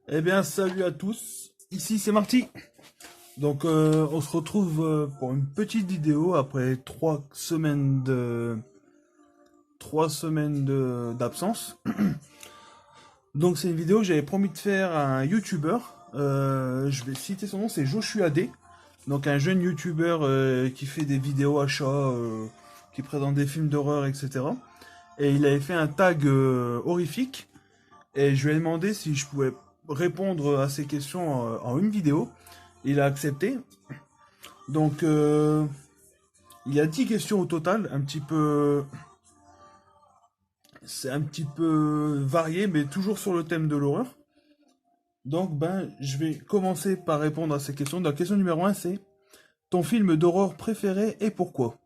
Eh bien, salut à tous. Ici, c'est Marty. Donc, on se retrouve pour une petite vidéo après 3 semaines d'absence. Donc, c'est une vidéo que j'avais promis de faire à un YouTuber. Je vais citer son nom, c'est Joshua D. Donc, un jeune YouTuber qui fait des vidéos achats, qui présente des films d'horreur, etc. Et il avait fait un tag horrifique. Et je lui ai demandé si je pouvais répondre à ces questions en une vidéo. Il a accepté. Donc, il y a 10 questions au total, c'est un petit peu varié, mais toujours sur le thème de l'horreur. Donc, je vais commencer par répondre à ces questions. La question numéro un, c'est ton film d'horreur préféré et pourquoi?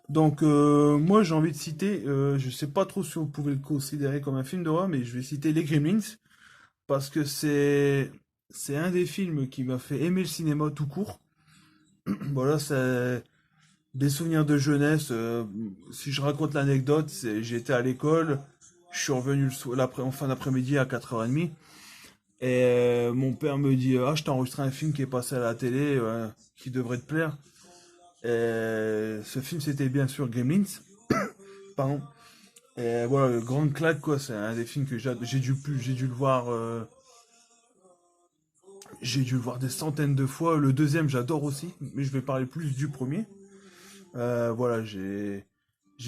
Donc, moi, j'ai envie de citer, je sais pas trop si vous pouvez le considérer comme un film d'horreur, mais je vais citer Les Gremlins, parce que c'est un des films qui m'a fait aimer le cinéma tout court. Voilà, c'est des souvenirs de jeunesse. Si je raconte l'anecdote, j'étais à l'école, je suis revenu en fin d'après-midi à 4h30, et mon père me dit ah, je t'ai enregistré un film qui est passé à la télé, qui devrait te plaire. Et ce film, c'était bien sûr Gremlins. Pardon. Et voilà, le Grande Claque, quoi, c'est un des films que j'ai dû le voir. J'ai dû le voir des centaines de fois. Le deuxième, j'adore aussi, mais je vais parler plus du premier. Voilà, j'ai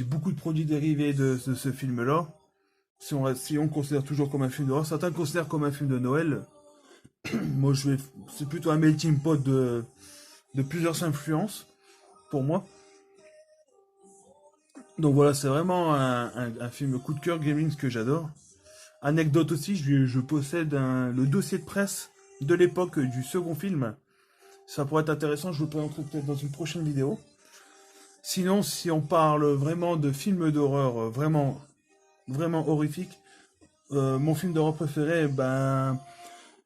beaucoup de produits dérivés de ce film-là. Si on considère toujours comme un film d'horreur, certains le considèrent comme un film de Noël. Moi, c'est plutôt un melting pot de plusieurs influences pour moi. Donc voilà, c'est vraiment un film coup de cœur gaming que j'adore. Anecdote aussi, je possède le dossier de presse de l'époque du second film. Ça pourrait être intéressant, je vous le présenterai peut-être dans une prochaine vidéo. Sinon, si on parle vraiment de films d'horreur vraiment, vraiment horrifiques, mon film d'horreur préféré,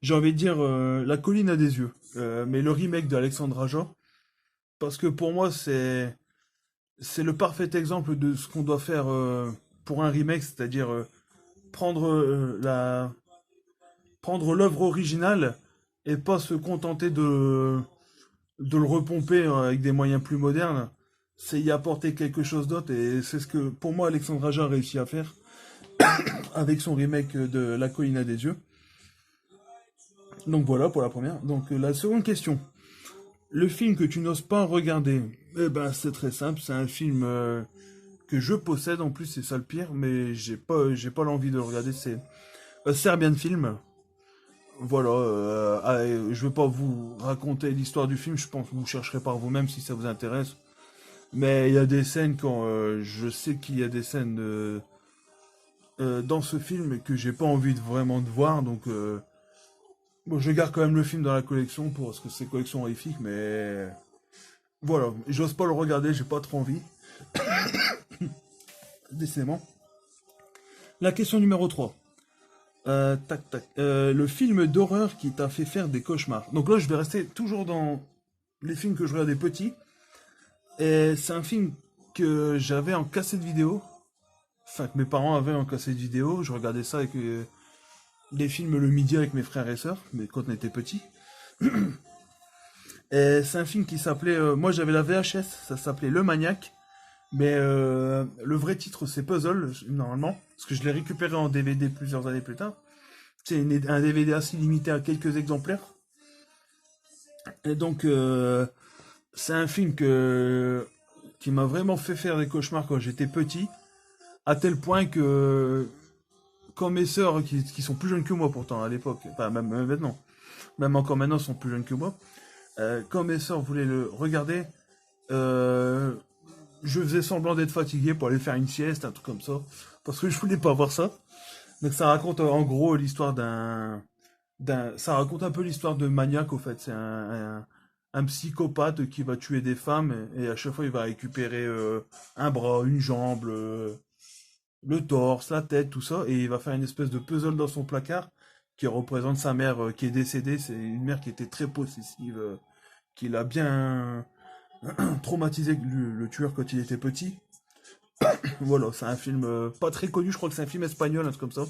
j'ai envie de dire La colline à des yeux. Mais le remake de Alexandre Aja. Parce que pour moi, c'est le parfait exemple de ce qu'on doit faire pour un remake, c'est-à-dire prendre prendre l'œuvre originale et pas se contenter de le repomper avec des moyens plus modernes. C'est y apporter quelque chose d'autre et c'est ce que pour moi Alexandre Aja a réussi à faire avec son remake de La colline à des yeux. Donc voilà pour la première. Donc la seconde question. Le film que tu n'oses pas regarder, eh ben c'est très simple, c'est un film que je possède en plus, c'est ça le pire, mais j'ai pas l'envie de le regarder. C'est Serbian Film. Voilà, je vais pas vous raconter l'histoire du film, je pense que vous chercherez par vous-même si ça vous intéresse. Mais il y a des scènes quand je sais qu'il y a des scènes dans ce film que j'ai pas envie vraiment de voir, donc bon, je garde quand même le film dans la collection parce que c'est collection horrifique, mais voilà, j'ose pas le regarder, j'ai pas trop envie, décidément. La question numéro 3. Tac, tac. Le film d'horreur qui t'a fait faire des cauchemars. Donc là, je vais rester toujours dans les films que je regardais petit. Et c'est un film que j'avais en cassette vidéo. Enfin, que mes parents avaient en cassette vidéo. Je regardais ça avec les films le midi avec mes frères et sœurs, mais quand on était petits. Et c'est un film qui s'appelait. Moi, j'avais la VHS, ça s'appelait Le Maniaque. Mais le vrai titre, c'est Puzzle, normalement. Parce que je l'ai récupéré en DVD plusieurs années plus tard. C'est un DVD assez limité à quelques exemplaires. Et donc, c'est un film qui m'a vraiment fait faire des cauchemars quand j'étais petit, à tel point que quand mes sœurs, qui sont plus jeunes que moi pourtant à l'époque, enfin même maintenant, même encore maintenant sont plus jeunes que moi, quand mes sœurs voulaient le regarder, euh, je faisais semblant d'être fatigué pour aller faire une sieste, un truc comme ça, parce que je voulais pas voir ça. Donc ça raconte en gros l'histoire ça raconte un peu l'histoire de Maniac au fait. C'est un psychopathe qui va tuer des femmes et à chaque fois il va récupérer un bras, une jambe, le torse, la tête, tout ça et il va faire une espèce de puzzle dans son placard qui représente sa mère qui est décédée. C'est une mère qui était très possessive, qui l'a bien traumatisé le tueur quand il était petit. Voilà, c'est un film pas très connu, je crois que c'est un film espagnol, un truc comme ça.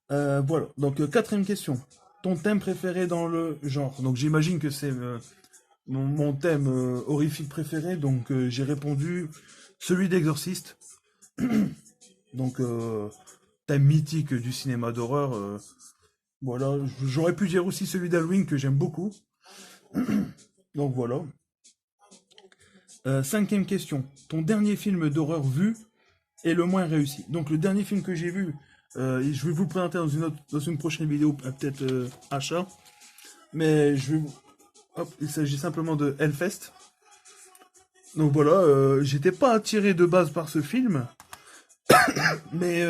Voilà, donc quatrième question. Ton thème préféré dans le genre? Donc j'imagine que c'est mon thème horrifique préféré, donc j'ai répondu celui d'Exorciste. Donc thème mythique du cinéma d'horreur. Voilà, j'aurais pu dire aussi celui d'Halloween que j'aime beaucoup. Donc voilà. Cinquième question. Ton dernier film d'horreur vu est le moins réussi. Donc le dernier film que j'ai vu, et je vais vous le présenter dans une prochaine vidéo, peut-être achat. Mais hop, il s'agit simplement de Hellfest. Donc voilà, j'étais pas attiré de base par ce film, mais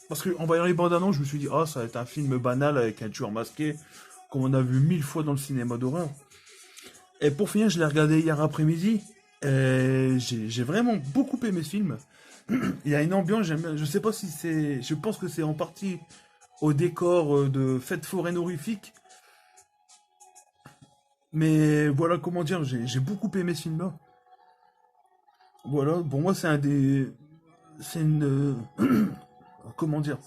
parce qu'en voyant les bandes annonces, je me suis dit, ah, ça va être un film banal avec un tueur masqué, comme on a vu 1000 fois dans le cinéma d'horreur. Et pour finir, je l'ai regardé hier après-midi, et j'ai vraiment beaucoup aimé ce film. Il y a une ambiance, j'aime bien. Je sais pas si c'est. Je pense que c'est en partie au décor de fête foraine horrifique. Mais voilà, comment dire, j'ai beaucoup aimé ce film-là. Voilà, pour moi, c'est un des. C'est une. Comment dire?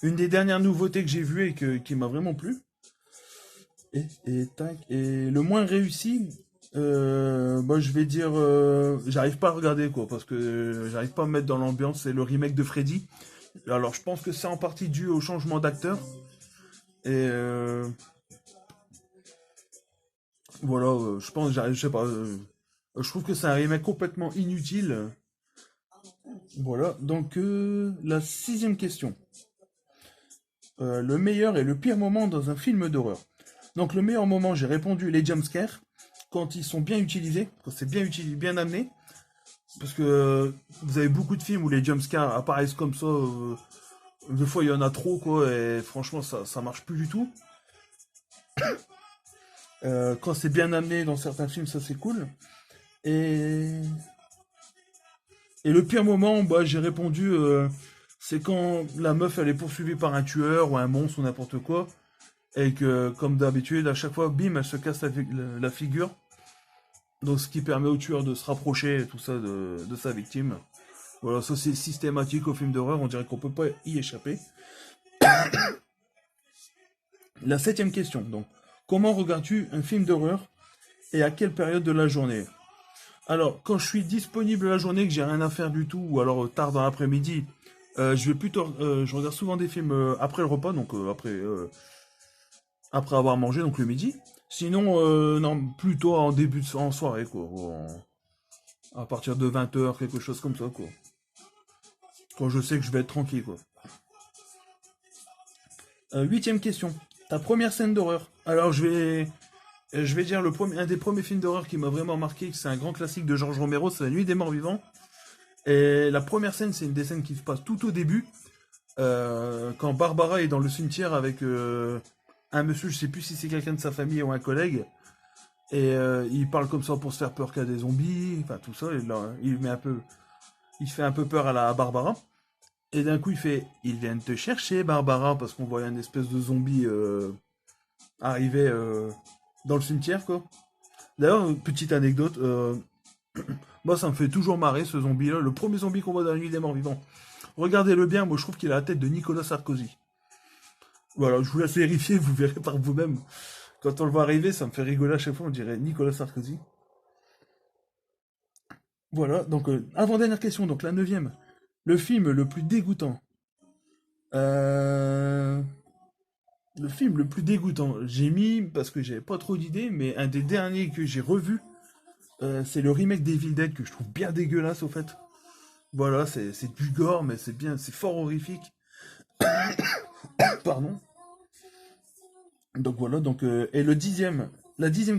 Une des dernières nouveautés que j'ai vues et qui m'a vraiment plu. Tac. Et le moins réussi, moi je vais dire. J'arrive pas à regarder quoi, parce que j'arrive pas à me mettre dans l'ambiance. C'est le remake de Freddy. Alors je pense que c'est en partie dû au changement d'acteur. Et voilà, je pense, je sais pas. Je trouve que c'est un remake complètement inutile. Voilà, donc la sixième question. Le meilleur et le pire moment dans un film d'horreur. Donc le meilleur moment, j'ai répondu les jumpscares, quand ils sont bien utilisés, quand c'est bien utilisé, bien amené. Parce que vous avez beaucoup de films où les jumpscares apparaissent comme ça. Des fois, il y en a trop, quoi, et franchement, ça marche plus du tout. Quand c'est bien amené dans certains films, ça c'est cool. Et Et le pire moment, bah, j'ai répondu, c'est quand la meuf elle est poursuivie par un tueur ou un monstre ou n'importe quoi, et que comme d'habitude, à chaque fois, bim, elle se casse la figure. Donc ce qui permet au tueur de se rapprocher et tout ça de sa victime. Voilà, ça c'est systématique au film d'horreur, on dirait qu'on peut pas y échapper. La septième question, donc, comment regardes-tu un film d'horreur et à quelle période de la journée? Alors, quand je suis disponible la journée, que j'ai rien à faire du tout, ou alors tard dans l'après-midi, je vais plutôt, je regarde souvent des films après le repas, donc après avoir mangé, donc le midi. Sinon, non, plutôt en soirée, quoi, à partir de 20 h quelque chose comme ça, quoi. Quand je sais que je vais être tranquille, quoi. Huitième question. Ta première scène d'horreur. Alors, je vais dire un des premiers films d'horreur qui m'a vraiment marqué, que c'est un grand classique de Georges Romero, c'est La Nuit des Morts Vivants. Et la première scène, c'est une des scènes qui se passe tout au début, quand Barbara est dans le cimetière avec un monsieur, je sais plus si c'est quelqu'un de sa famille ou un collègue, et il parle comme ça pour se faire peur qu'il y a des zombies, enfin tout ça, et là, il fait un peu peur à Barbara. Et d'un coup, il fait, ils viennent te chercher, Barbara, parce qu'on voit une espèce de zombie arriver dans le cimetière, quoi. D'ailleurs, petite anecdote, moi ça me fait toujours marrer ce zombie-là, le premier zombie qu'on voit dans La Nuit des Morts Vivants. Regardez-le bien, moi je trouve qu'il a la tête de Nicolas Sarkozy. Voilà, je vous laisse vérifier, vous verrez par vous-même. Quand on le voit arriver, ça me fait rigoler à chaque fois, on dirait Nicolas Sarkozy. Voilà, donc avant-dernière question, donc la neuvième. Le film le plus dégoûtant. Euh, Le film le plus dégoûtant. J'ai mis, parce que j'avais pas trop d'idées, mais un des derniers que j'ai revu, c'est le remake d'Evil Dead que je trouve bien dégueulasse au fait. Voilà, c'est du gore, mais c'est bien, c'est fort horrifique. Pardon. Donc voilà, donc et la dixième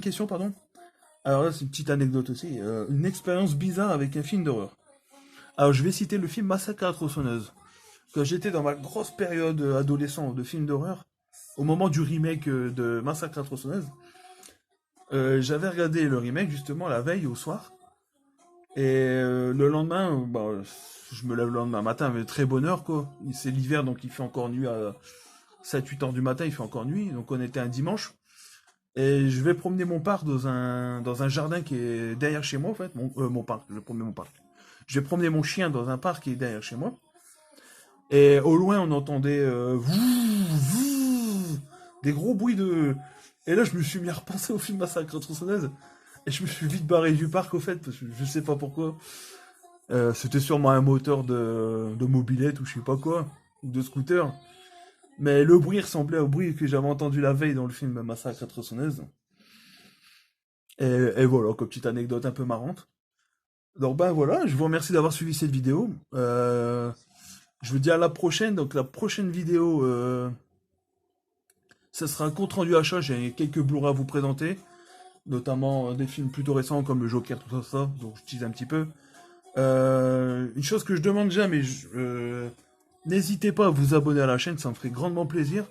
question, pardon. Alors là, c'est une petite anecdote aussi. Une expérience bizarre avec un film d'horreur. Alors je vais citer le film Massacre à la tronçonneuse. Quand j'étais dans ma grosse période adolescent de films d'horreur, au moment du remake de Massacre à la tronçonneuse, j'avais regardé le remake justement la veille au soir. Et le lendemain, bah, je me lève le lendemain matin avec très bonne heure quoi. C'est l'hiver donc il fait encore nuit à 7-8 heures du matin, il fait encore nuit. Donc on était un dimanche. Et je vais promener mon parc dans un jardin qui est derrière chez moi, en fait. Mon parc, je vais promener mon parc. Je vais promener mon chien dans un parc qui est derrière chez moi. Et au loin, on entendait des gros bruits de... Et là, je me suis mis à repenser au film Massacre à la tronçonneuse. Et je me suis vite barré du parc, au fait, parce que je sais pas pourquoi. C'était sûrement un moteur de mobilette ou je sais pas quoi, ou de scooter. Mais le bruit ressemblait au bruit que j'avais entendu la veille dans le film Massacre à la tronçonneuse. Et voilà, comme petite anecdote un peu marrante. Donc ben voilà, je vous remercie d'avoir suivi cette vidéo. Je vous dis à la prochaine. Donc la prochaine vidéo, ça sera un compte rendu achat. J'ai quelques Blu-ray à vous présenter, notamment des films plutôt récents comme le Joker, tout ça, donc je tease un petit peu. Une chose que je demande jamais, n'hésitez pas à vous abonner à la chaîne, ça me ferait grandement plaisir.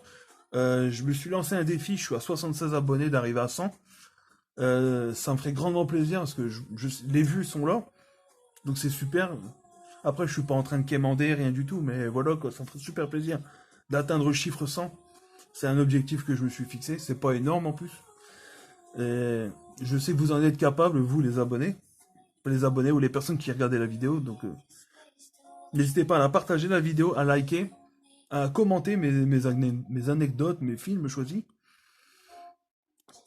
Je me suis lancé un défi, je suis à 76 abonnés d'arriver à 100. Ça me ferait grandement plaisir parce que les vues sont là, donc c'est super. Après, je suis pas en train de quémander, rien du tout, mais voilà, quoi, ça me ferait super plaisir d'atteindre le chiffre 100. C'est un objectif que je me suis fixé, c'est pas énorme en plus. Et je sais que vous en êtes capables, vous les abonnés ou les personnes qui regardaient la vidéo, donc n'hésitez pas à la partager la vidéo, à liker, à commenter mes anecdotes, mes films choisis.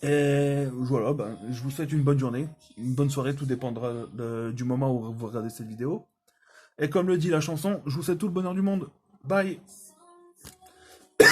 Et voilà, ben, je vous souhaite une bonne journée, une bonne soirée, tout dépendra du moment où vous regardez cette vidéo. Et comme le dit la chanson, je vous souhaite tout le bonheur du monde. Bye!